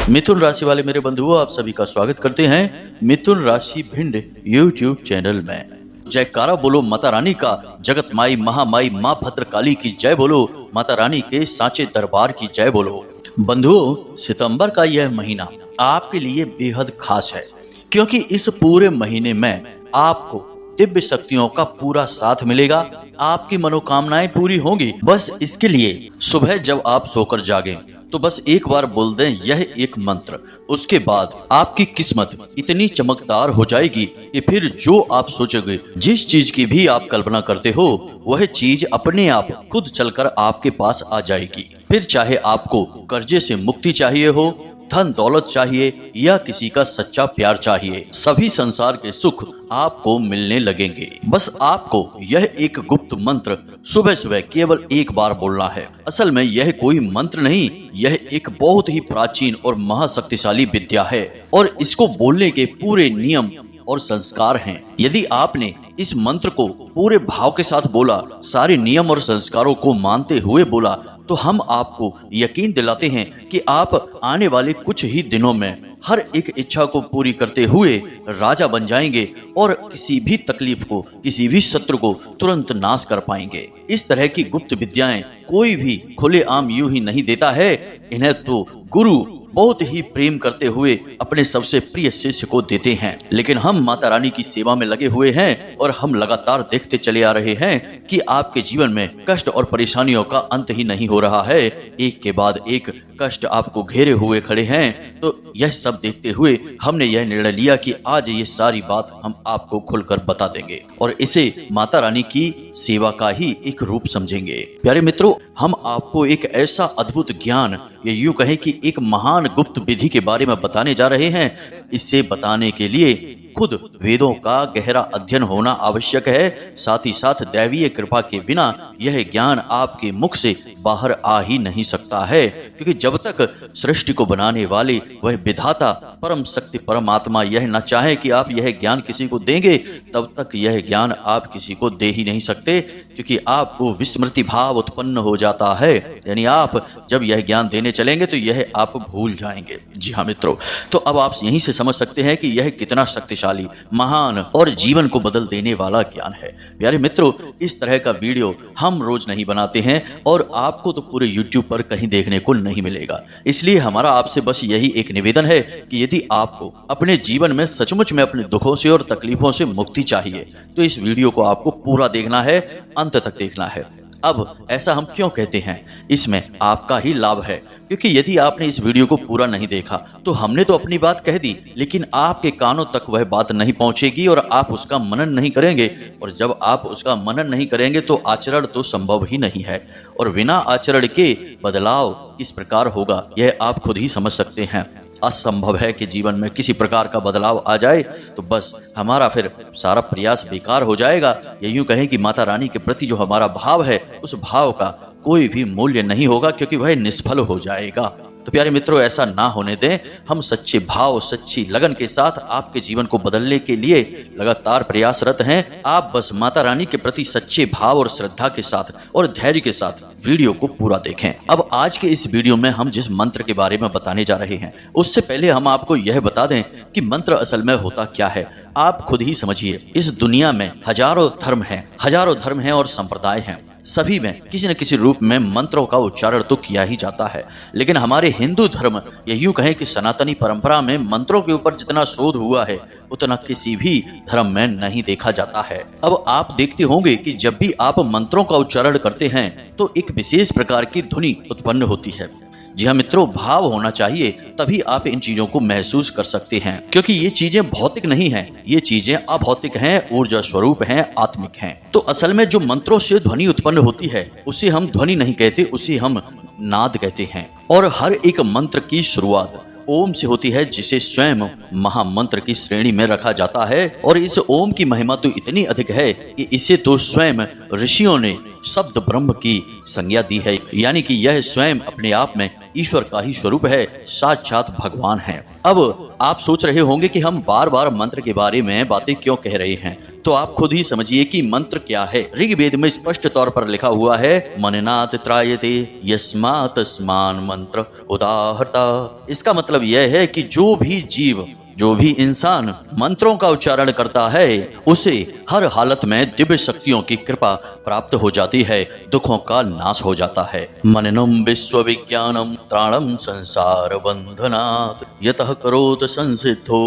मिथुन राशि वाले मेरे बंधुओं, आप सभी का स्वागत करते हैं मिथुन राशि भिंड YouTube चैनल में। जयकारा बोलो माता रानी का, जगत माई महामाई माँ भद्रकाली की जय बोलो, माता रानी के सांचे दरबार की जय बोलो। बंधुओं, सितंबर का यह महीना आपके लिए बेहद खास है, क्योंकि इस पूरे महीने में आपको दिव्य शक्तियों का पूरा साथ मिलेगा। आपकी मनोकामनाएं पूरी होंगी। बस इसके लिए सुबह जब आप सोकर जागें तो बस एक बार बोल दें यह एक मंत्र। उसके बाद आपकी किस्मत इतनी चमकदार हो जाएगी कि फिर जो आप सोचोगे, जिस चीज की भी आप कल्पना करते हो, वह चीज अपने आप खुद चलकर आपके पास आ जाएगी। फिर चाहे आपको कर्जे से मुक्ति चाहिए हो, धन दौलत चाहिए या किसी का सच्चा प्यार चाहिए, सभी संसार के सुख आपको मिलने लगेंगे। बस आपको यह एक गुप्त मंत्र सुबह सुबह केवल एक बार बोलना है। असल में यह कोई मंत्र नहीं, यह एक बहुत ही प्राचीन और महाशक्तिशाली विद्या है और इसको बोलने के पूरे नियम और संस्कार हैं। यदि आपने इस मंत्र को पूरे भाव के साथ बोला, सारे नियम और संस्कारों को मानते हुए बोला, तो हम आपको यकीन दिलाते हैं कि आप आने वाले कुछ ही दिनों में हर एक इच्छा को पूरी करते हुए राजा बन जाएंगे और किसी भी तकलीफ को, किसी भी शत्रु को तुरंत नाश कर पाएंगे। इस तरह की गुप्त विद्याएं कोई भी खुलेआम यूं ही नहीं देता है। इन्हें तो गुरु बहुत ही प्रेम करते हुए अपने सबसे प्रिय शिष्य को देते हैं। लेकिन हम माता रानी की सेवा में लगे हुए हैं और हम लगातार देखते चले आ रहे हैं कि आपके जीवन में कष्ट और परेशानियों का अंत ही नहीं हो रहा है। एक के बाद एक कष्ट आपको घेरे हुए खड़े हैं। तो यह सब देखते हुए हमने यह निर्णय लिया कि आज ये सारी बात हम आपको खुलकर बता देंगे और इसे माता रानी की सेवा का ही एक रूप समझेंगे। प्यारे मित्रों, हम आपको एक ऐसा अद्भुत ज्ञान, ये यूं कहें कि एक महान गुप्त विधि के बारे में बताने जा रहे हैं। इससे बताने के लिए खुद वेदों का गहरा अध्ययन होना आवश्यक है। साथ ही साथ दैवीय कृपा के बिना यह ज्ञान आपके मुख से बाहर आ ही नहीं सकता है, क्योंकि जब तक सृष्टि को बनाने वाले वह विधाता परम शक्ति परमात्मा यह न चाहे कि आप यह ज्ञान किसी को देंगे, तब तक यह ज्ञान आप किसी को दे ही नहीं सकते, क्योंकि आपको विस्मृति भाव उत्पन्न हो जाता है। यानी आप जब यह ज्ञान देने चलेंगे तो यह आप भूल जाएंगे। जी हाँ मित्रों, तो अब आप यहीं से समझ सकते हैं कि यह कितना शक्तिशाली, महान और जीवन को बदल देने वाला ज्ञान है। प्यारे मित्रों, इस तरह का वीडियो हम रोज नहीं बनाते हैं और आपको तो पूरे YouTube पर कहीं देखने को नहीं मिलेगा। इसलिए हमारा आपसे बस यही एक निवेदन है कि यदि आपको अपने जीवन में सचमुच में अपने दुखों से और तकलीफों से मुक्ति चाहिए तो इस वीडियो को आपको पूरा देखना है, अंत तक देखना है। अब ऐसा हम क्यों कहते हैं? इसमें आपका ही लाभ है, क्योंकि यदि आपने इस वीडियो को पूरा नहीं देखा तो हमने तो अपनी बात कह दी, लेकिन आपके कानों तक वह बात नहीं पहुंचेगी और आप उसका मनन नहीं करेंगे। और जब आप उसका मनन नहीं करेंगे तो आचरण तो संभव ही नहीं है, और बिना आचरण के बदलाव किस प्रकार होगा यह आप खुद ही समझ सकते हैं। असंभव है कि जीवन में किसी प्रकार का बदलाव आ जाए, तो बस हमारा फिर सारा प्रयास बेकार हो जाएगा। ये यूं कहें कि माता रानी के प्रति जो हमारा भाव है, उस भाव का कोई भी मूल्य नहीं होगा, क्योंकि वह निष्फल हो जाएगा। तो प्यारे मित्रों, ऐसा ना होने दें। हम सच्चे भाव, सच्ची लगन के साथ आपके जीवन को बदलने के लिए लगातार प्रयासरत हैं। आप बस माता रानी के प्रति सच्चे भाव और श्रद्धा के साथ और धैर्य के साथ वीडियो को पूरा देखें। अब आज के इस वीडियो में हम जिस मंत्र के बारे में बताने जा रहे हैं, उससे पहले हम आपको यह बता दें कि मंत्र असल में होता क्या है। आप खुद ही समझिए। इस दुनिया में हजारों धर्म हैं और संप्रदाय हैं। सभी में किसी न किसी रूप में मंत्रों का उच्चारण तो किया ही जाता है, लेकिन हमारे हिंदू धर्म, ये यूं कहें कि सनातनी परंपरा में मंत्रों के ऊपर जितना शोध हुआ है उतना किसी भी धर्म में नहीं देखा जाता है। अब आप देखते होंगे कि जब भी आप मंत्रों का उच्चारण करते हैं तो एक विशेष प्रकार की ध्वनि उत्पन्न होती है। जी हाँ मित्रों, भाव होना चाहिए, तभी आप इन चीजों को महसूस कर सकते हैं, क्योंकि ये चीजें भौतिक नहीं हैं, ये चीजें अभौतिक हैं, ऊर्जा स्वरूप हैं, आत्मिक हैं। तो असल में जो मंत्रों से ध्वनि उत्पन्न होती है उसे हम ध्वनि नहीं कहते, उसे हम नाद कहते हैं। और हर एक मंत्र की शुरुआत ओम से होती है, जिसे स्वयं महामंत्र की श्रेणी में रखा जाता है। और इस ओम की महिमा तो इतनी अधिक है कि इसे तो स्वयं ऋषियों ने शब्द ब्रह्म की संज्ञा दी है, यानी कि यह स्वयं अपने आप में ईश्वर का ही स्वरूप है, साक्षात भगवान है। अब आप सोच रहे होंगे कि हम बार बार मंत्र के बारे में बातें क्यों कह रहे हैं, तो आप खुद ही समझिए कि मंत्र क्या है। ऋग्वेद में स्पष्ट तौर पर लिखा हुआ है, मननात् त्रायते यस्मात् स्मान मंत्र उदाहरता। इसका मतलब यह है कि जो भी इंसान मंत्रों का उच्चारण करता है उसे हर हालत में दिव्य शक्तियों की कृपा प्राप्त हो जाती है, दुखों का नाश हो जाता है। मननम विश्व विज्ञानम त्राणम संसार बंधनात् यतः करोत संसिद्धो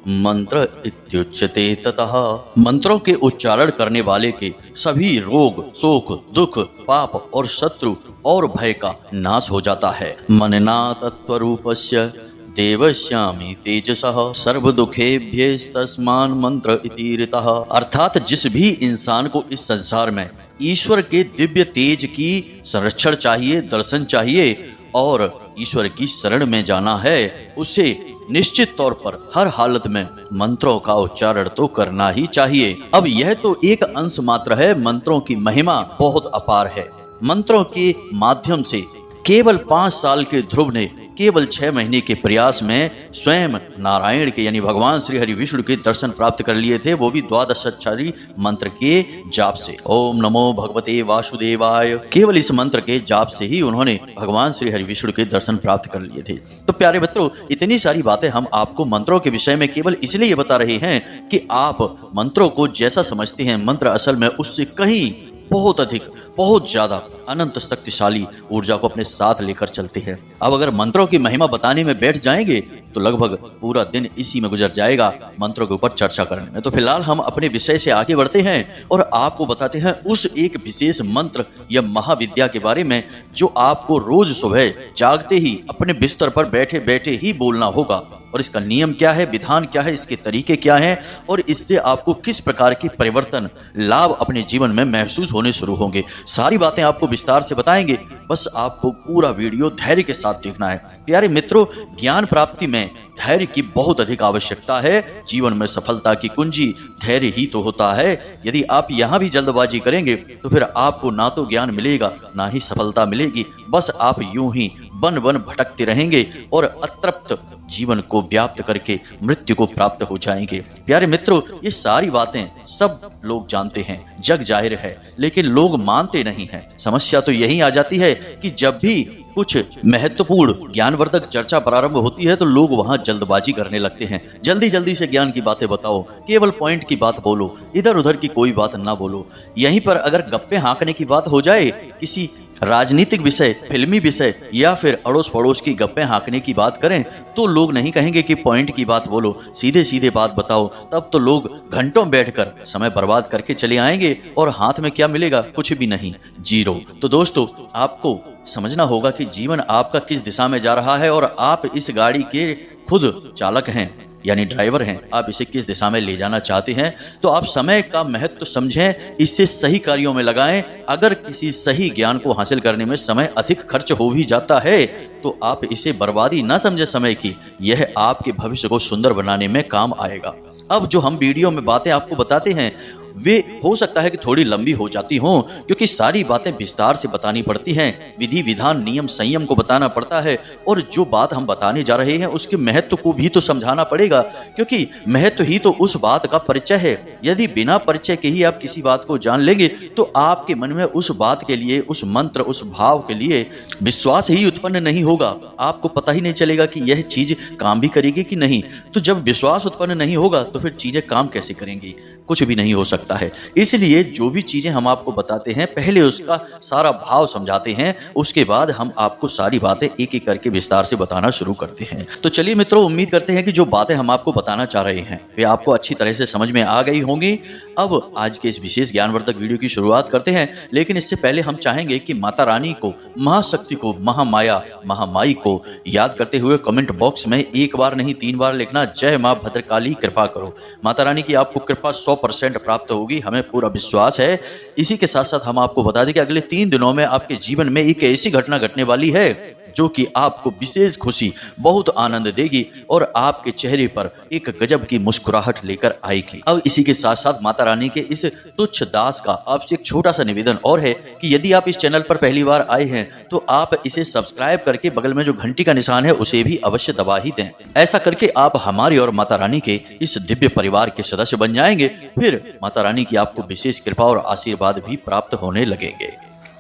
मंत्र इत्युच्यते ततः। मंत्रों के उच्चारण करने वाले के सभी रोग, शोक, दुख, पाप और शत्रु और भय का नाश हो जाता है। मनना तत्वरूपस्य देवश्यामी तेजसः सर्वदुखेभ्यस्तस्मान् मंत्र इति ऋतः। अर्थात जिस भी इंसान को इस संसार में ईश्वर के दिव्य तेज की संरक्षण चाहिए, दर्शन चाहिए और ईश्वर की शरण में जाना है, उसे निश्चित तौर पर हर हालत में मंत्रों का उच्चारण तो करना ही चाहिए। अब यह तो एक अंश मात्र है, मंत्रों की महिमा बहुत अपार है। मंत्रों के माध्यम से केवल 5 साल के ध्रुव ने केवल 6 महीने के प्रयास में स्वयं नारायण के यानी भगवान श्री हरि विष्णु के दर्शन प्राप्त कर लिए थे, वो भी 12 अक्षरी मंत्र के जाप से। ओम नमो भगवते वासुदेवाय, केवल इस मंत्र के जाप से ही उन्होंने भगवान श्री हरि विष्णु के दर्शन प्राप्त कर लिए थे। तो प्यारे मित्रों, इतनी सारी बातें हम आपको मंत्रों के विषय में केवल इसलिए बता रहे हैं कि आप मंत्रों को जैसा समझते हैं, मंत्र असल में उससे कहीं बहुत अधिक, बहुत ज्यादा अनंत शक्तिशाली ऊर्जा को अपने साथ लेकर चलते हैं। अब अगर मंत्रों की महिमा बताने में बैठ जाएंगे तो लगभग पूरा दिन इसी में गुजर जाएगा मंत्रों के ऊपर चर्चा करने में। तो फिलहाल हम अपने विषय से आगे बढ़ते हैं और आपको बताते हैं उस एक विशेष मंत्र या महाविद्या के बारे में जो आपको रोज सुबह जागते ही अपने बिस्तर पर बैठे बैठे ही बोलना होगा। और इसका नियम क्या है, विधान क्या है, इसके तरीके क्या हैं और इससे आपको किस प्रकार की परिवर्तन, लाभ अपने जीवन में महसूस होने शुरू होंगे, सारी बातें आपको विस्तार से बताएंगे। बस आपको पूरा वीडियो धैर्य के साथ देखना है। प्यारे मित्रों, ज्ञान प्राप्ति में धैर्य की बहुत अधिक आवश्यकता है। जीवन में सफलता की कुंजी धैर्य ही तो होता है। यदि आप यहाँ भी जल्दबाजी करेंगे तो फिर आपको ना तो ज्ञान मिलेगा ना ही सफलता मिलेगी। बस आप यूं ही वन वन भटकते रहेंगे और अतृप्त जीवन को व्याप्त करके मृत्यु को प्राप्त हो जाएंगे। प्यारे मित्रों, ये सारी बातें सब लोग जानते हैं, जग जाहिर है, लेकिन लोग मानते नहीं हैं। समस्या तो यही आ जाती है कि जब भी कुछ महत्वपूर्ण ज्ञानवर्धक चर्चा प्रारंभ होती है तो लोग वहां जल्दबाजी करने लगते हैं। जल्दी जल्दी से ज्ञान की बातें बताओ, केवल पॉइंट की बात बोलो, इधर उधर की कोई बात ना बोलो। यहीं पर अगर गप्पे हाँकने की बात हो जाए, किसी राजनीतिक विषय, फिल्मी विषय या फिर अड़ोस पड़ोस की गप्पे हाँकने की बात करें तो लोग नहीं कहेंगे कि पॉइंट की बात बोलो, सीधे सीधे बात बताओ। तब तो लोग घंटों बैठकर समय बर्बाद करके चले आएंगे और हाथ में क्या मिलेगा, कुछ भी नहीं, जीरो। तो दोस्तों, आपको समझना होगा कि जीवन आपका किस दिशा में जा रहा है और आप इस गाड़ी के खुद चालक हैं, यानी ड्राइवर हैं। आप इसे किस दिशा में ले जाना चाहते हैं, तो आप समय का महत्व समझें, इससे सही कार्यों में लगाएं। अगर किसी सही ज्ञान को हासिल करने में समय अधिक खर्च हो भी जाता है तो आप इसे बर्बादी ना समझे समय की, यह आपके भविष्य को सुंदर बनाने में काम आएगा। अब जो हम वीडियो में बातें आपको बताते हैं वे हो सकता है कि थोड़ी लंबी हो जाती हों, क्योंकि सारी बातें विस्तार से बतानी पड़ती हैं, विधि विधान नियम संयम को बताना पड़ता है और जो बात हम बताने जा रहे हैं उसके महत्व को भी तो समझाना पड़ेगा, क्योंकि महत्व ही तो उस बात का परिचय है। यदि बिना परिचय के ही आप किसी बात को जान लेंगे तो आपके मन में उस बात के लिए, उस मंत्र, उस भाव के लिए विश्वास ही उत्पन्न नहीं होगा। आपको पता ही नहीं चलेगा कि यह चीज काम भी करेगी कि नहीं। तो जब विश्वास उत्पन्न नहीं होगा तो फिर चीजें काम कैसे करेंगी, कुछ भी नहीं हो सकता है। इसलिए जो भी चीजें हम आपको बताते हैं पहले उसका सारा भाव समझाते हैं, उसके बाद हम आपको सारी बातें एक एक करके विस्तार से बताना शुरू करते हैं। तो चलिए मित्रों, उम्मीद करते हैं कि जो बातें हम आपको बताना चाह रहे हैं वे आपको अच्छी तरह से समझ में आ गई होंगी। अब आज के इस विशेष ज्ञानवर्धक वीडियो की शुरुआत करते हैं, लेकिन इससे पहले हम चाहेंगे कि माता रानी को, महाशक्ति को, महामाया, महामाई को याद करते हुए कमेंट बॉक्स में एक बार नहीं 3 बार लिखना, जय मां भद्रकाली कृपा करो। माता रानी की आपको कृपा 100% प्राप्त होगी, हमें पूरा विश्वास है। इसी के साथ साथ हम आपको बता दें कि अगले 3 दिनों में आपके जीवन में एक ऐसी घटना घटने वाली है जो कि आपको विशेष खुशी, बहुत आनंद देगी और आपके चेहरे पर एक गजब की मुस्कुराहट लेकर आएगी। अब इसी के साथ साथ माता रानी के इस तुच्छ दास का आपसे एक छोटा सा निवेदन और है कि यदि आप इस चैनल पर पहली बार आए हैं तो आप इसे सब्सक्राइब करके बगल में जो घंटी का निशान है उसे भी अवश्य दबा ही दें। ऐसा करके आप हमारी और माता रानी के इस दिव्य परिवार के सदस्य बन जाएंगे। फिर माता रानी की आपको विशेष कृपा और आशीर्वाद भी प्राप्त होने लगेंगे।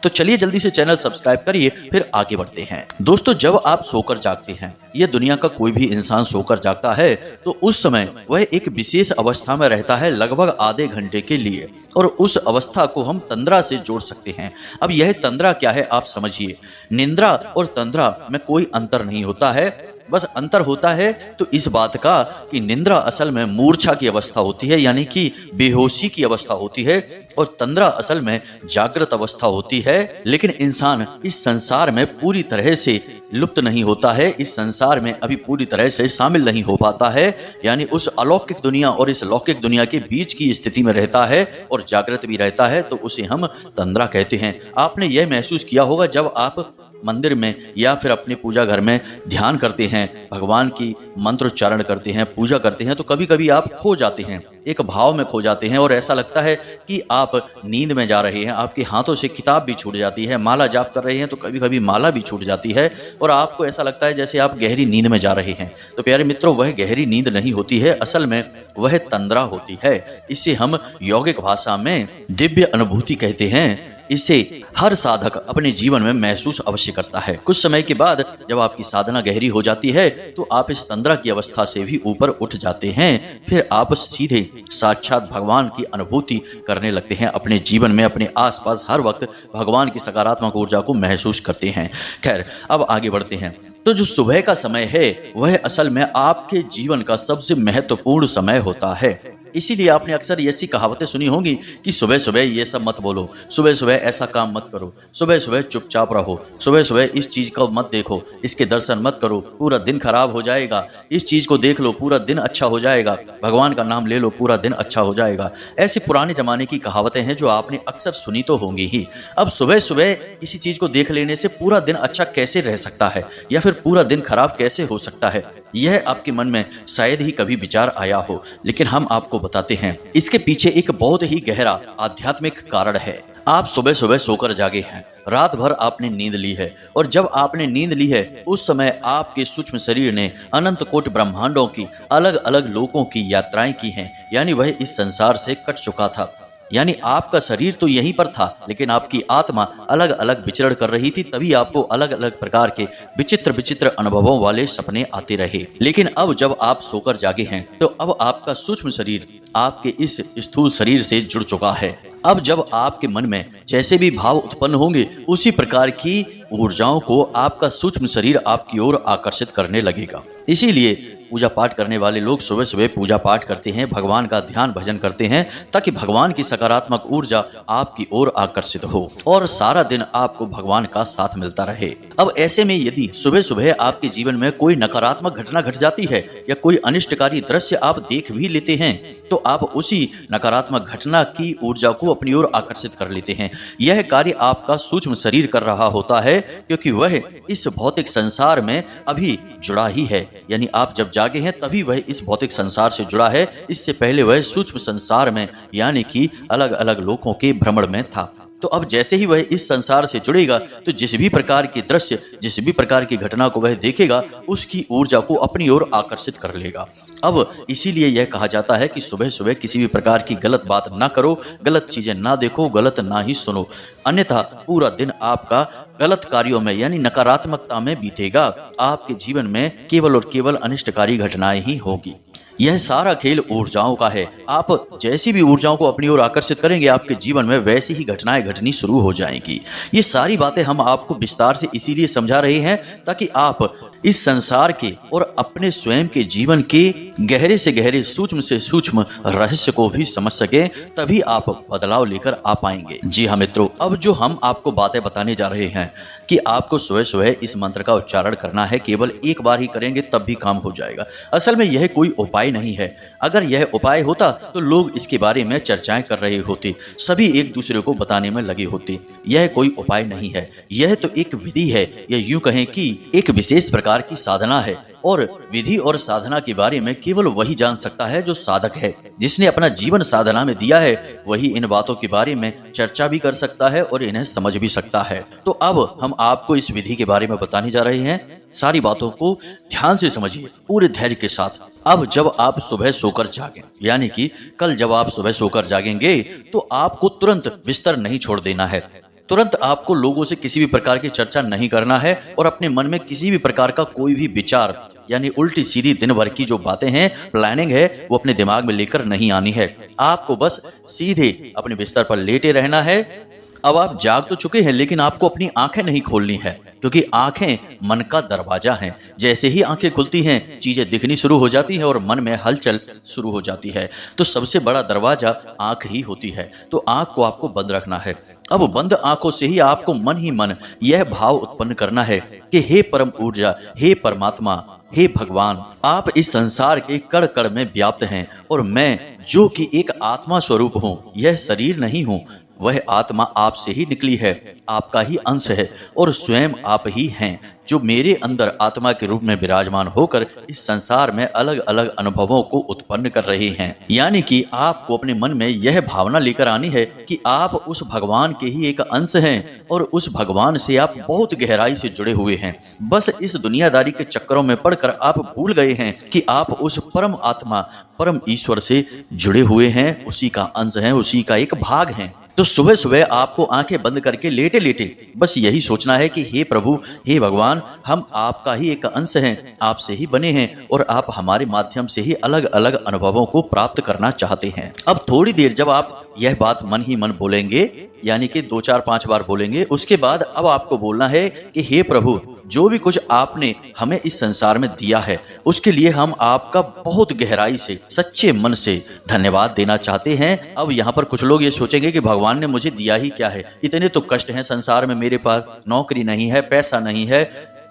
तो चलिए जल्दी से चैनल सब्सक्राइब करिए, फिर आगे बढ़ते हैं। दोस्तों, जब आप सोकर जागते हैं, यह दुनिया का कोई भी इंसान सोकर जागता है तो उस समय वह एक विशेष अवस्था में रहता है लगभग आधे घंटे के लिए, और उस अवस्था को हम तंद्रा से जोड़ सकते हैं। अब यह तंद्रा क्या है आप समझिए। निंद्रा और तंद्रा में कोई अंतर नहीं होता है, बस अंतर होता है तो इस बात का कि निंद्रा असल में मूर्छा की अवस्था होती है, यानी कि बेहोशी की अवस्था होती है, और तंद्रा असल में जागृत अवस्था होती है। लेकिन इंसान इस संसार में पूरी तरह से लुप्त नहीं होता है, इस संसार में अभी पूरी तरह से शामिल नहीं हो पाता है, यानी उस अलौकिक दुनिया और इस लौकिक दुनिया के बीच की स्थिति में रहता है और जागृत भी रहता है, तो उसे हम तंद्रा कहते हैं। आपने यह महसूस किया होगा जब आप मंदिर में या फिर अपने पूजा घर में ध्यान करते हैं, भगवान की मंत्रोच्चारण करते हैं, पूजा करते हैं, तो कभी कभी आप खो जाते हैं, एक भाव में खो जाते हैं और ऐसा लगता है कि आप नींद में जा रहे हैं। आपके हाथों से किताब भी छूट जाती है, माला जाप कर रहे हैं तो कभी कभी माला भी छूट जाती है और आपको ऐसा लगता है जैसे आप गहरी नींद में जा रहे हैं। तो प्यारे मित्रों, वह गहरी नींद नहीं होती है, असल में वह तंद्रा होती है। इसे हम यौगिक भाषा में दिव्य अनुभूति कहते हैं। इसे हर साधक अपने जीवन में महसूस अवश्य करता है। कुछ समय के बाद जब आपकी साधना गहरी हो जाती है तो आप इस तंद्रा की अवस्था से भी ऊपर उठ जाते हैं। फिर आप सीधे साक्षात भगवान की अनुभूति करने लगते हैं। अपने जीवन में अपने आसपास हर वक्त भगवान की सकारात्मक ऊर्जा को महसूस करते हैं। खैर, अब आगे बढ़ते हैं। तो जो सुबह का समय है वह असल में आपके जीवन का सबसे महत्वपूर्ण समय होता है। इसीलिए आपने अक्सर ऐसी कहावतें सुनी होंगी कि सुबह सुबह ये सब मत बोलो, सुबह सुबह ऐसा काम मत करो, सुबह सुबह चुपचाप रहो, सुबह सुबह इस चीज को मत देखो, इसके दर्शन मत करो, पूरा दिन खराब हो जाएगा, इस चीज को देख लो पूरा दिन अच्छा हो जाएगा, भगवान का नाम ले लो पूरा दिन अच्छा हो जाएगा। ऐसी पुराने जमाने की कहावतें हैं जो आपने अक्सर सुनी तो होंगी ही। अब सुबह सुबह किसी चीज को देख लेने से पूरा दिन अच्छा कैसे रह सकता है या फिर पूरा दिन खराब कैसे हो सकता है, यह आपके मन में शायद ही कभी विचार आया हो, लेकिन हम आपको बताते हैं इसके पीछे एक बहुत ही गहरा आध्यात्मिक कारण है। आप सुबह सुबह सोकर जागे हैं, रात भर आपने नींद ली है, और जब आपने नींद ली है उस समय आपके सूक्ष्म शरीर ने अनंत कोटि ब्रह्मांडों की अलग अलग लोकों की यात्राएं की हैं, यानी वह इस संसार से कट चुका था। यानी आपका शरीर तो यहीं पर था लेकिन आपकी आत्मा अलग अलग विचरण कर रही थी, तभी आपको अलग अलग प्रकार के विचित्र विचित्र अनुभवों वाले सपने आते रहे। लेकिन अब जब आप सोकर जागे हैं तो अब आपका सूक्ष्म शरीर आपके इस स्थूल शरीर से जुड़ चुका है। अब जब आपके मन में जैसे भी भाव उत्पन्न होंगे उसी प्रकार की ऊर्जाओं को आपका सूक्ष्म शरीर आपकी ओर आकर्षित करने लगेगा। इसीलिए पूजा पाठ करने वाले लोग सुबह सुबह पूजा पाठ करते हैं, भगवान का ध्यान भजन करते हैं, ताकि भगवान की सकारात्मक ऊर्जा आपकी ओर आकर्षित हो और सारा दिन आपको भगवान का साथ मिलता रहे। अब ऐसे में यदि सुबह सुबह आपके जीवन में कोई नकारात्मक घटना घट जाती है या कोई अनिष्टकारी दृश्य आप देख भी लेते हैं तो आप उसी नकारात्मक घटना की ऊर्जा को अपनी ओर आकर्षित कर लेते हैं। यह कार्य आपका सूक्ष्म शरीर कर रहा होता है, क्योंकि वह इस भौतिक संसार में अभी जुड़ा ही है। यानी आप जब जागे हैं तभी वह इस भौतिक संसार से जुड़ा है, इससे पहले वह सूक्ष्म संसार में यानी कि अलग अलग लोकों के भ्रमण में था। तो अब जैसे ही वह इस संसार से जुड़ेगा तो जिस भी प्रकार के दृश्य, जिस भी प्रकार की घटना को वह देखेगा उसकी ऊर्जा को अपनी ओर आकर्षित कर लेगा। अब इसीलिए यह कहा जाता है कि सुबह सुबह किसी भी प्रकार की गलत बात ना करो, गलत चीजें ना देखो, गलत ना ही सुनो, अन्यथा पूरा दिन आपका गलत कार्यों में यानी नकारात्मकता में बीतेगा। आपके जीवन में केवल और केवल अनिष्टकारी घटनाएं ही होगी। यह सारा खेल ऊर्जाओं का है। आप जैसी भी ऊर्जाओं को अपनी ओर आकर्षित करेंगे आपके जीवन में वैसी ही घटनाएं घटनी शुरू हो जाएंगी। ये सारी बातें हम आपको विस्तार से इसीलिए समझा रहे हैं ताकि आप इस संसार के और अपने स्वयं के जीवन के गहरे से गहरे, सूक्ष्म से सूक्ष्म रहस्य को भी समझ सके, तभी आप बदलाव लेकर आ पाएंगे। जी हाँ मित्रों, अब जो हम आपको बातें बताने जा रहे हैं कि आपको सुबह सुबह इस मंत्र का उच्चारण करना है, केवल एक बार ही करेंगे तब भी काम हो जाएगा। असल में यह कोई उपाय नहीं है। अगर यह उपाय होता तो लोग इसके बारे में चर्चाएं कर रहे होते, सभी एक दूसरे को बताने में लगे होते। यह कोई उपाय नहीं है, यह तो एक विधि है, या यूं कहें कि एक विशेष प्रकार की साधना है। और विधि और साधना के बारे में केवल वही जान सकता है जो साधक है। जिसने अपना जीवन साधना में दिया है वही इन बातों के बारे में चर्चा भी कर सकता है और इन्हें समझ भी सकता है। तो अब हम आपको इस विधि के बारे में बताने जा रहे हैं। सारी बातों को ध्यान से समझिए, पूरे धैर्य के साथ। अब जब आप सुबह सोकर जागें, यानी कि कल जब आप सुबह सोकर जागेंगे, तो आपको तुरंत बिस्तर नहीं छोड़ देना है। तुरंत आपको लोगों से किसी भी प्रकार की चर्चा नहीं करना है और अपने मन में किसी भी प्रकार का कोई भी विचार, यानी उल्टी सीधी दिन भर की जो बातें हैं, प्लानिंग है, वो अपने दिमाग में लेकर नहीं आनी है। आपको बस सीधे अपने बिस्तर पर लेटे रहना है। अब आप जाग तो चुके हैं, लेकिन आपको अपनी आंखें नहीं खोलनी है, क्योंकि आंखें मन का दरवाजा हैं। जैसे ही आंखें खुलती हैं, चीजें दिखनी शुरू हो जाती हैं और मन में हलचल शुरू हो जाती है। तो सबसे बड़ा दरवाजा आंख ही होती है, तो आंख को आपको बंद रखना है। अब बंद आंखों से ही आपको मन ही मन यह भाव उत्पन्न करना है कि हे परम ऊर्जा, हे परमात्मा, हे भगवान, आप इस संसार के कण कण में व्याप्त हैं और मैं जो कि एक आत्मा स्वरूप हूँ, यह शरीर नहीं हूँ, वह आत्मा आपसे ही निकली है, आपका ही अंश है और स्वयं आप ही हैं, जो मेरे अंदर आत्मा के रूप में विराजमान होकर इस संसार में अलग अलग अनुभवों को उत्पन्न कर रहे हैं। यानी कि आपको अपने मन में यह भावना लेकर आनी है कि आप उस भगवान के ही एक अंश हैं और उस भगवान से आप बहुत गहराई से जुड़े हुए हैं। बस इस दुनियादारी के चक्करों में पड़कर आप भूल गए हैं कि आप उस परम आत्मा, परम ईश्वर से जुड़े हुए हैं, उसी का अंश हैं, उसी का एक भाग हैं। तो सुबह सुबह आपको आंखें बंद करके लेटे लेटे बस यही सोचना है कि हे प्रभु, हे भगवान, हम आपका ही एक अंश हैं, आपसे ही बने हैं और आप हमारे माध्यम से ही अलग अलग अनुभवों को प्राप्त करना चाहते हैं। अब थोड़ी देर जब आप यह बात मन ही मन बोलेंगे, यानी कि 2 4 5 बार बोलेंगे, उसके बाद अब आपको बोलना है कि हे प्रभु, जो भी कुछ आपने हमें इस संसार में दिया है, उसके लिए हम आपका बहुत गहराई से, सच्चे मन से धन्यवाद देना चाहते हैं। अब यहाँ पर कुछ लोग ये सोचेंगे कि भगवान ने मुझे दिया ही क्या है, इतने तो कष्ट हैं संसार में, मेरे पास नौकरी नहीं है, पैसा नहीं है,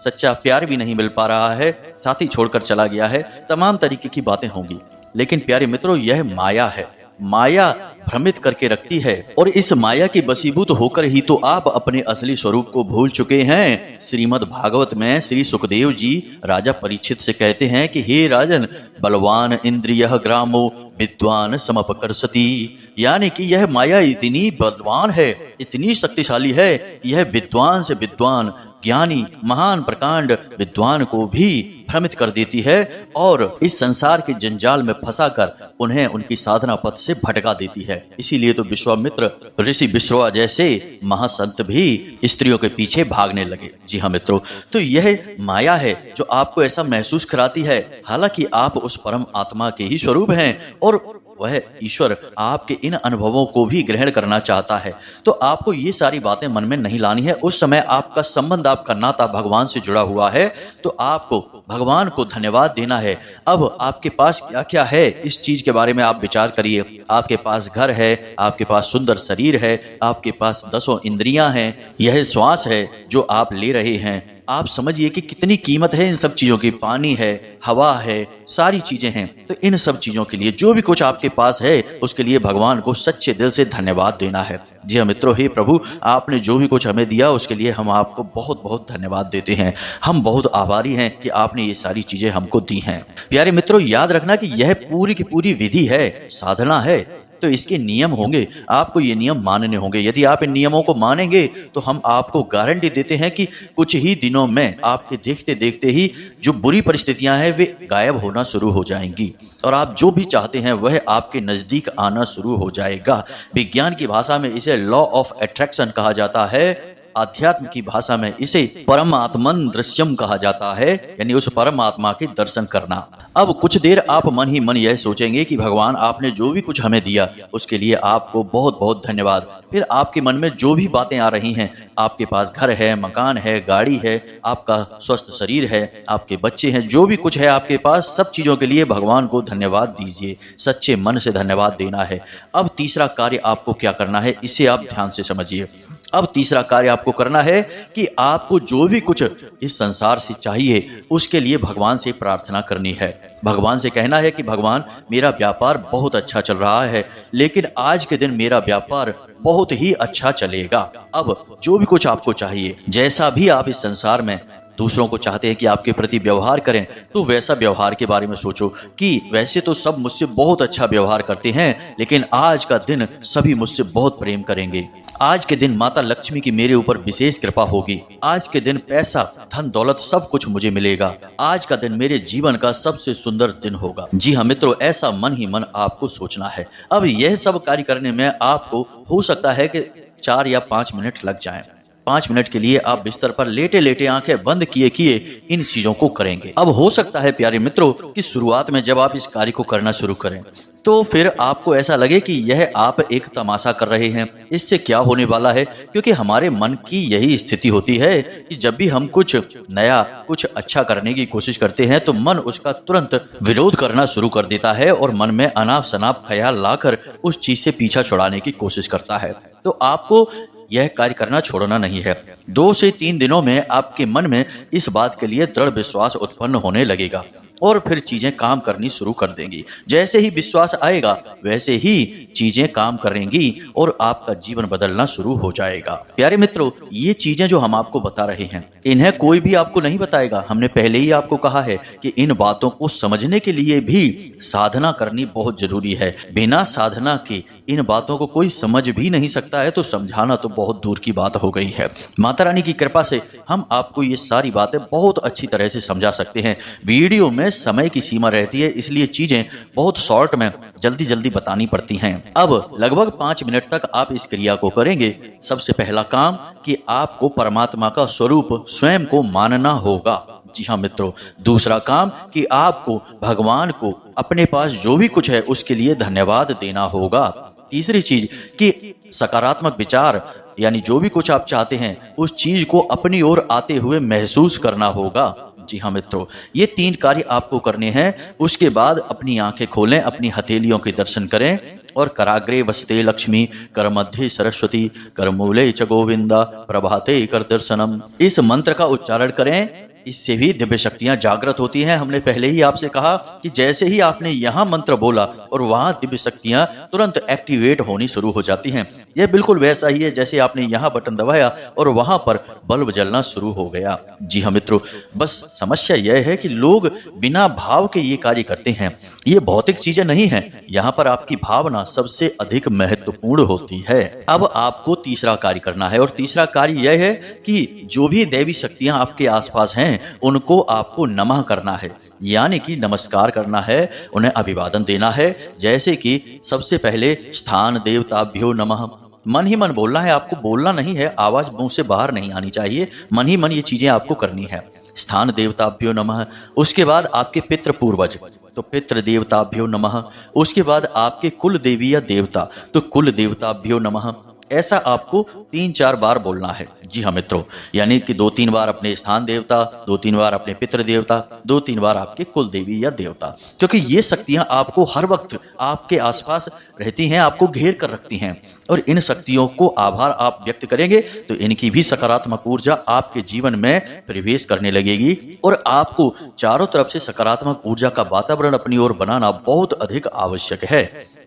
सच्चा प्यार भी नहीं मिल पा रहा है, साथी छोड़कर चला गया है, तमाम तरीके की बातें होंगी। लेकिन प्यारे मित्रों, यह माया है। माया भ्रमित करके रखती है और इस माया के वशीभूत होकर ही तो आप अपने असली स्वरूप को भूल चुके हैं। श्रीमद् भागवत में श्री सुखदेव जी राजा परीक्षित से कहते हैं कि हे राजन, बलवान इंद्रियः ग्रामो विद्वान समपकर्षति, यानी कि यह माया इतनी बलवान है, इतनी शक्तिशाली है कि यह विद्वान से विद्वान, ज्ञानी, महान प्रकांड विद्वान को भी भ्रमित कर देती है और इस संसार के जंजाल में फंसाकर उन्हें उनकी साधना पथ से भटका देती है। इसीलिए तो विश्वामित्र ऋषि विश्रवा जैसे महासंत भी स्त्रियों के पीछे भागने लगे। जी हाँ मित्रों, तो यह माया है जो आपको ऐसा महसूस कराती है, हालांकि आप उस परम आत्मा के ही स्वरूप हैं और वह ईश्वर आपके इन अनुभवों को भी ग्रहण करना चाहता है। तो आपको ये सारी बातें मन में नहीं लानी है। उस समय आपका संबंध, आपका नाता भगवान से जुड़ा हुआ है, तो आपको भगवान को धन्यवाद देना है। अब आपके पास क्या क्या है, इस चीज के बारे में आप विचार करिए। आपके पास घर है, आपके पास सुंदर शरीर है, आपके पास 10 इंद्रियां हैं, यह श्वास है जो आप ले रहे हैं। आप समझिए कि कितनी कीमत है इन सब चीजों की। पानी है, हवा है, सारी चीजें हैं। तो इन सब चीजों के लिए, जो भी कुछ आपके पास है, उसके लिए भगवान को सच्चे दिल से धन्यवाद देना है। जी हाँ मित्रों, हे प्रभु, आपने जो भी कुछ हमें दिया उसके लिए हम आपको बहुत बहुत धन्यवाद देते हैं। हम बहुत आभारी हैं कि आपने ये सारी चीजें हमको दी हैं। प्यारे मित्रों, याद रखना कि यह पूरी की पूरी विधि है, साधना है, तो इसके नियम होंगे, आपको ये नियम मानने होंगे। यदि आप इन नियमों को मानेंगे तो हम आपको गारंटी देते हैं कि कुछ ही दिनों में आपके देखते देखते ही जो बुरी परिस्थितियां हैं वे गायब होना शुरू हो जाएंगी और आप जो भी चाहते हैं वह आपके नजदीक आना शुरू हो जाएगा। विज्ञान की भाषा में इसे लॉ ऑफ अट्रैक्शन कहा जाता है, आध्यात्म की भाषा में इसे परमात्मन दृश्यम कहा जाता है, यानी उस परमात्मा के दर्शन करना। अब कुछ देर आप मन ही मन यह सोचेंगे कि भगवान आपने जो भी कुछ हमें दिया उसके लिए आपको बहुत बहुत धन्यवाद। फिर आपके मन में जो भी बातें आ रही हैं, आपके पास घर है, मकान है, गाड़ी है, आपका स्वस्थ शरीर है, आपके बच्चे हैं, जो भी कुछ है आपके पास, सब चीज़ों के लिए भगवान को धन्यवाद दीजिए। सच्चे मन से धन्यवाद देना है। अब तीसरा कार्य आपको क्या करना है, इसे आप ध्यान से समझिए। अब तीसरा कार्य आपको करना है कि आपको जो भी कुछ इस संसार से चाहिए उसके लिए भगवान से प्रार्थना करनी है। भगवान से कहना है कि भगवान, मेरा व्यापार बहुत अच्छा चल रहा है, लेकिन आज के दिन मेरा व्यापार बहुत ही अच्छा चलेगा। अब जो भी कुछ आपको चाहिए, जैसा भी आप इस संसार में दूसरों को चाहते हैं कि आपके प्रति व्यवहार करें, तो वैसा व्यवहार के बारे में सोचो कि वैसे तो सब मुझसे बहुत अच्छा व्यवहार करते हैं, लेकिन आज का दिन सभी मुझसे बहुत प्रेम करेंगे। आज के दिन माता लक्ष्मी की मेरे ऊपर विशेष कृपा होगी। आज के दिन पैसा, धन दौलत सब कुछ मुझे मिलेगा। आज का दिन मेरे जीवन का सबसे सुंदर दिन होगा। जी हाँ मित्रों, ऐसा मन ही मन आपको सोचना है। अब यह सब कार्य करने में आपको हो सकता है कि 4 या 5 मिनट लग जाएं। 5 मिनट के लिए आप बिस्तर पर लेटे लेटे आंखें बंद किए किए इन चीजों को करेंगे। अब हो सकता है प्यारे मित्रों कि शुरुआत में जब आप इस कार्य को करना शुरू करें तो फिर आपको ऐसा लगे कि यह आप एक तमाशा कर रहे हैं, इससे क्या होने वाला है। क्योंकि हमारे मन की यही स्थिति होती है कि जब भी हम कुछ नया, कुछ अच्छा करने की कोशिश करते हैं तो मन उसका तुरंत विरोध करना शुरू कर देता है और मन में अनाप शनाप ख्याल लाकर उस चीज से पीछा छुड़ाने की कोशिश करता है। तो आपको यह कार्य करना छोड़ना नहीं है। 2 से 3 दिनों में आपके मन में इस बात के लिए दृढ़ विश्वास उत्पन्न होने लगेगा और फिर चीजें काम करनी शुरू कर देंगी। जैसे ही विश्वास आएगा वैसे ही चीजें काम करेंगी और आपका जीवन बदलना शुरू हो जाएगा। प्यारे मित्रों, ये चीजें जो हम आपको बता रहे हैं, इन्हें कोई भी आपको नहीं बताएगा। हमने पहले ही आपको कहा है कि इन बातों को समझने के लिए भी साधना करनी बहुत जरूरी है। बिना साधना के इन बातों को कोई समझ भी नहीं सकता है, तो समझाना तो बहुत दूर की बात हो गई है। माता रानी की कृपा से हम आपको ये सारी बातें बहुत अच्छी तरह से समझा सकते हैं। वीडियो में समय की सीमा रहती है, इसलिए चीजें बहुत शॉर्ट में जल्दी जल्दी बतानी पड़ती हैं। अब लगभग 5 मिनट तक आप इस क्रिया को करेंगे। सबसे पहला काम कि आपको परमात्मा का स्वरूप स्वयं को मानना होगा। जी हाँ मित्रों, दूसरा काम कि आपको भगवान को अपने पास जो भी कुछ है उसके लिए धन्यवाद देना होगा। तीसरी चीज कि सकारात्मक विचार, यानी जो भी कुछ आप चाहते हैं उस चीज को अपनी ओर आते हुए महसूस करना होगा। जी हाँ मित्रों, ये 3 कार्य आपको करने हैं। उसके बाद अपनी आंखें खोलें, अपनी हथेलियों के दर्शन करें और कराग्रे वसते लक्ष्मी, कर मध्य सरस्वती, कर मूले च गोविंदा, प्रभाते कर दर्शनम, इस मंत्र का उच्चारण करें। इससे भी दिव्य शक्तियां जागृत होती हैं। हमने पहले ही आपसे कहा कि जैसे ही आपने यहाँ मंत्र बोला और वहां दिव्य शक्तियां तुरंत एक्टिवेट होनी शुरू हो जाती हैं। यह बिल्कुल वैसा ही है जैसे आपने यहाँ बटन दबाया और वहां पर बल्ब जलना शुरू हो गया। जी हाँ मित्रों, बस समस्या यह है कि लोग बिना भाव के ये कार्य करते हैं। ये भौतिक चीजें नहीं है, यहाँ पर आपकी भावना सबसे अधिक महत्वपूर्ण होती है। अब आपको तीसरा कार्य करना है और तीसरा कार्य यह है कि जो भी दैवी शक्तियां आपके आसपास हैं उनको आपको नमः करना है, यानी कि नमस्कार करना है, उन्हें अभिवादन देना है। जैसे कि सबसे पहले स्थान देवताभ्यो नमः, मन ही मन बोलना है, आपको बोलना नहीं है, आवाज मुंह से बाहर नहीं आनी चाहिए, मन ही मन ये चीजें आपको करनी है। स्थान देवताभ्यो नमः। उसके बाद आपके पितृ पूर्वज, तो पितृ देवताभ्यो नमः। उसके बाद आपके कुल देवी या देवता, तो कुल देवताभ्यो नमः। ऐसा आपको 3-4 बार बोलना है। जी हाँ मित्रों, यानी कि 2-3 बार अपने स्थान देवता, 2-3 बार अपने पितृ देवता, 2-3 बार आपके कुल देवी या देवता, क्योंकि ये शक्तियां आपको हर वक्त आपके आसपास रहती हैं, आपको घेर कर रखती हैं। और इन शक्तियों को आभार आप व्यक्त करेंगे तो इनकी भी सकारात्मक ऊर्जा आपके जीवन में प्रवेश करने लगेगी और आपको चारों तरफ से सकारात्मक ऊर्जा का वातावरण अपनी ओर बनाना बहुत अधिक आवश्यक है।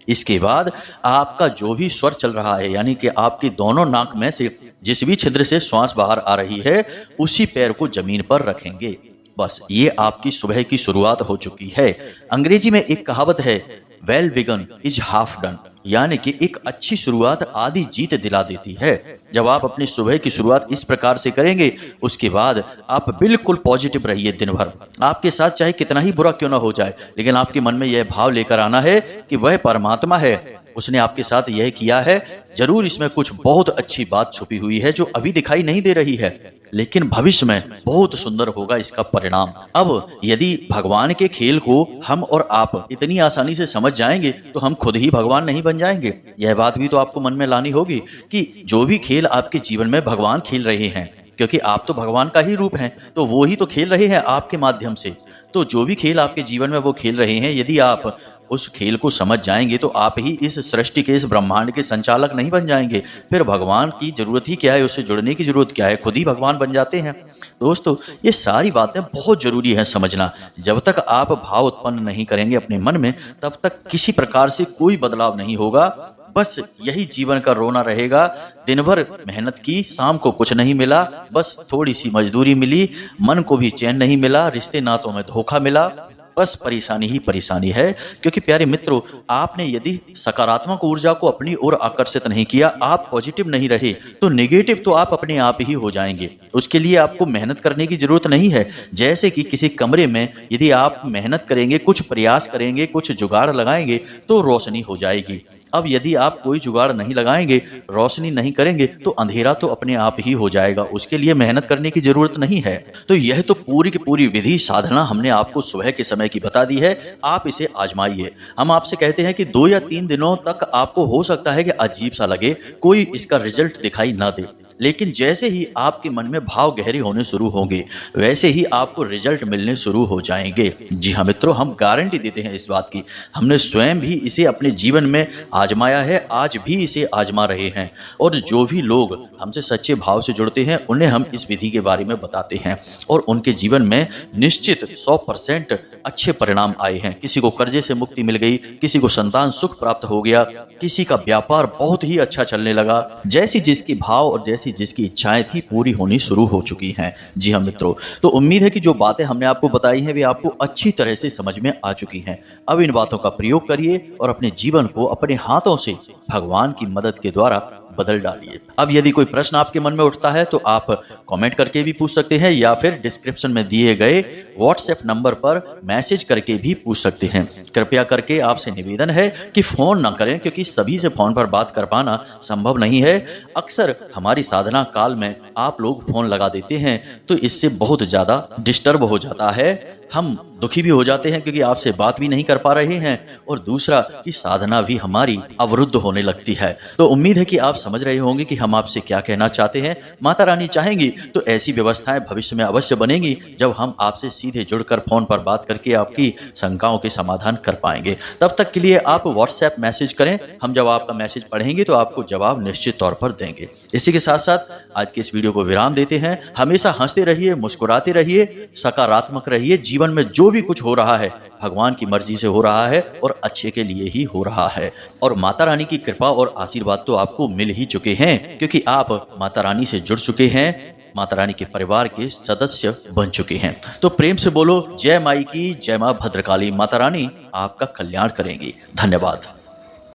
इसके बाद आपका जो भी स्वर चल रहा है, यानी कि आपकी दोनों नाक में से जिस भी छिद्र से श्वास बाहर आ रही है उसी पैर को जमीन पर रखेंगे। बस ये आपकी सुबह की शुरुआत हो चुकी है। अंग्रेजी में एक कहावत है, well begun is half done, यानी कि एक अच्छी शुरुआत आधी जीत दिला देती है। जब आप अपनी सुबह की शुरुआत इस प्रकार से करेंगे उसके बाद आप बिल्कुल पॉजिटिव रहिए दिन भर। आपके साथ चाहे कितना ही बुरा क्यों ना हो जाए, लेकिन आपके मन में यह भाव लेकर आना है कि वह परमात्मा है, उसने आपके साथ यह किया है, जरूर इसमें कुछ बहुत अच्छी बात छुपी हुई है जो अभी दिखाई नहीं दे रही है। लेकिन भविष्य में बहुत सुंदर होगा इसका परिणाम। अब यदि भगवान के खेल को हम और आप इतनी आसानी से समझ जाएंगे तो हम खुद ही भगवान नहीं बन जाएंगे। यह बात भी तो आपको मन में लानी होगी कि जो भी खेल आपके जीवन में भगवान खेल रहे हैं, क्योंकि आप तो भगवान का ही रूप हैं, तो वो ही तो खेल रहे हैं आपके माध्यम से। तो जो भी खेल आपके जीवन में वो खेल रहे हैं, यदि आप उस खेल को समझ जाएंगे तो आप ही इस सृष्टि के, इस ब्रह्मांड के संचालक नहीं बन जाएंगे। फिर भगवान की जरूरत ही क्या है, उससे जुड़ने की जरूरत क्या है, खुद ही भगवान बन जाते हैं। दोस्तों, ये सारी बातें बहुत जरूरी है समझना। जब तक आप भाव उत्पन्न नहीं करेंगे अपने मन में, तब तक किसी प्रकार से कोई बदलाव नहीं होगा। बस यही जीवन का रोना रहेगा। दिन भर मेहनत की, शाम को कुछ नहीं मिला, बस थोड़ी सी मजदूरी मिली, मन को भी चैन नहीं मिला, रिश्ते नातों में धोखा मिला, बस परेशानी ही परेशानी है। क्योंकि प्यारे मित्रों, आपने यदि सकारात्मक ऊर्जा को अपनी ओर आकर्षित नहीं किया, आप पॉजिटिव नहीं रहे, तो नेगेटिव तो आप अपने आप ही हो जाएंगे। उसके लिए आपको मेहनत करने की जरूरत नहीं है। जैसे कि किसी कमरे में यदि आप मेहनत करेंगे, कुछ प्रयास करेंगे, कुछ जुगाड़ लगाएंगे तो रोशनी हो जाएगी। अब यदि आप कोई जुगाड़ नहीं लगाएंगे, रोशनी नहीं करेंगे, तो अंधेरा तो अपने आप ही हो जाएगा। उसके लिए मेहनत करने की जरूरत नहीं है। तो यह तो पूरी की पूरी विधि साधना हमने आपको सुबह के समय की बता दी है। आप इसे आजमाइए। हम आपसे कहते हैं कि 2 या 3 दिनों तक आपको हो सकता है कि अजीब सा लगे, कोई इसका रिजल्ट दिखाई ना दे, लेकिन जैसे ही आपके मन में भाव गहरे होने शुरू होंगे, वैसे ही आपको रिजल्ट मिलने शुरू हो जाएंगे। जी हाँ मित्रों, हम गारंटी देते हैं इस बात की। हमने स्वयं भी इसे अपने जीवन में आजमाया है, आज भी इसे आजमा रहे हैं। और जो भी लोग हमसे सच्चे भाव से जुड़ते हैं, उन्हें हम इस विधि के बारे में बताते हैं और उनके जीवन में निश्चित 100% अच्छे परिणाम आए हैं। किसी को कर्जे से मुक्ति मिल गई, किसी को संतान सुख प्राप्त हो गया, किसी का व्यापार बहुत ही अच्छा चलने लगा। जैसी जिसकी भाव और जैसी जिसकी इच्छाएं थी, पूरी होनी शुरू हो चुकी हैं। जी हाँ मित्रों, तो उम्मीद है कि जो बातें हमने आपको बताई हैं, वे आपको अच्छी तरह से समझ में आ चुकी हैं। अब इन बातों का प्रयोग करिए और अपने जीवन को अपने हाथों से भगवान की मदद के द्वारा बदल डालिए। अब यदि कोई प्रश्न आपके मन में उठता है तो आप कमेंट करके भी पूछ सकते हैं, या फिर डिस्क्रिप्शन में दिए गए व्हाट्सएप नंबर पर मैसेज करके भी पूछ सकते हैं। कृपया करके आपसे निवेदन है कि फोन ना करें, क्योंकि सभी से फोन पर बात कर पाना संभव नहीं है। अक्सर हमारी साधना काल में आप लोग फोन लगा देते हैं, तो इससे बहुत ज्यादा डिस्टर्ब हो जाता है। हम दुखी भी हो जाते हैं क्योंकि आपसे बात भी नहीं कर पा रहे हैं, और दूसरा कि साधना भी हमारी अवरुद्ध होने लगती है। तो उम्मीद है कि आप समझ रहे होंगे कि हम आपसे क्या कहना चाहते हैं। माता रानी चाहेंगी तो ऐसी व्यवस्थाएं भविष्य में अवश्य बनेंगी, जब हम आपसे सीधे जुड़कर फोन पर बात करके आपकी शंकाओं के समाधान कर पाएंगे। तब तक के लिए आप व्हाट्सएप मैसेज करें, हम जब आपका मैसेज पढ़ेंगे तो आपको जवाब निश्चित तौर पर देंगे। इसी के साथ साथ आज के इस वीडियो को विराम देते हैं। हमेशा हंसते रहिए, मुस्कुराते रहिए, सकारात्मक रहिए। जीवन में जो भी कुछ हो रहा है, भगवान की मर्जी से हो रहा है और अच्छे के लिए ही हो रहा है। और माता रानी की कृपा और आशीर्वाद तो आपको मिल ही चुके हैं, क्योंकि आप माता रानी से जुड़ चुके हैं, माता रानी के परिवार के सदस्य बन चुके हैं। तो प्रेम से बोलो जय माई की, जय मां भद्रकाली। माता रानी आपका कल्याण करेंगी। धन्यवाद।